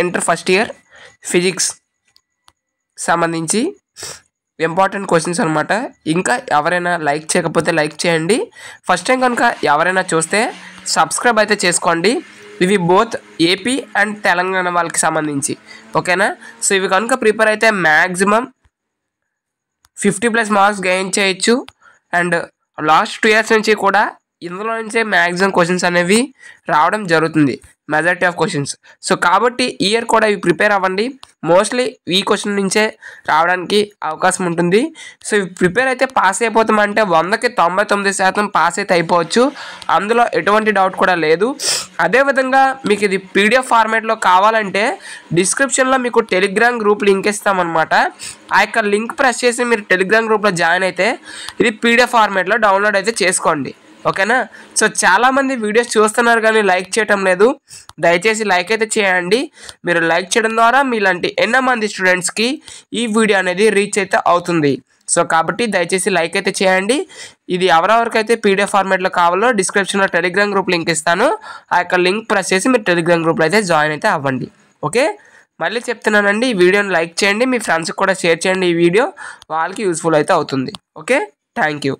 Inter first year physics సంబంధించి important questions అనమాట. ఇంకా ఎవరైనా లైక్ చేయకపోతే లైక్ చేయండి. ఫస్ట్ టైం కనుక ఎవరైనా చూస్తే సబ్స్క్రైబ్ అయితే చేసుకోండి. ఇవి బోత్ ఏపీ అండ్ తెలంగాణ వాళ్ళకి సంబంధించి, ఓకేనా. సో ఇవి కనుక ప్రిపేర్ అయితే మ్యాక్సిమం 50+ మార్క్స్ గెయిన్ చేయొచ్చు. అండ్ లాస్ట్ 2 years నుంచి కూడా ఇందులో నుంచే మ్యాక్సిమం క్వశ్చన్స్ అనేవి రావడం జరుగుతుంది, మెజారిటీ ఆఫ్ క్వశ్చన్స్. సో కాబట్టి ఇయర్ కూడా ఇవి ప్రిపేర్ అవ్వండి. మోస్ట్లీ ఈ క్వశ్చన్ నుంచే రావడానికి అవకాశం ఉంటుంది. సో ఇవి ప్రిపేర్ అయితే పాస్ అయిపోతామంటే 100కి 99% పాస్ అయితే అయిపోవచ్చు, అందులో ఎటువంటి డౌట్ కూడా లేదు. అదేవిధంగా మీకు ఇది పీడిఎఫ్ ఫార్మేట్లో కావాలంటే డిస్క్రిప్షన్లో మీకు టెలిగ్రామ్ గ్రూప్ లింక్ ఇస్తామన్నమాట. ఆ యొక్క లింక్ ప్రెస్ చేసి మీరు టెలిగ్రామ్ గ్రూప్లో జాయిన్ అయితే ఇది పీడిఎఫ్ ఫార్మేట్లో డౌన్లోడ్ అయితే చేసుకోండి, ఓకేనా. సో చాలామంది వీడియోస్ చూస్తున్నారు కానీ లైక్ చేయటం లేదు. దయచేసి లైక్ అయితే చేయండి. మీరు లైక్ చేయడం ద్వారా మీలాంటి ఎన్నో మంది స్టూడెంట్స్కి ఈ వీడియో అనేది రీచ్ అయితే అవుతుంది. సో కాబట్టి దయచేసి లైక్ అయితే చేయండి. ఇది ఎవరెవరికైతే పీడిఎఫ్ ఫార్మేట్లో కావాలో డిస్క్రిప్షన్లో టెలిగ్రామ్ గ్రూప్ లింక్ ఇస్తాను. ఆ యొక్క లింక్ ప్రెస్ చేసి మీరు టెలిగ్రామ్ గ్రూప్లో అయితే జాయిన్ అయితే అవ్వండి, ఓకే. మళ్ళీ చెప్తున్నానండి, ఈ వీడియోని లైక్ చేయండి, మీ ఫ్రెండ్స్కి కూడా షేర్ చేయండి. ఈ వీడియో వాళ్ళకి యూస్ఫుల్ అయితే అవుతుంది, ఓకే. Thank you.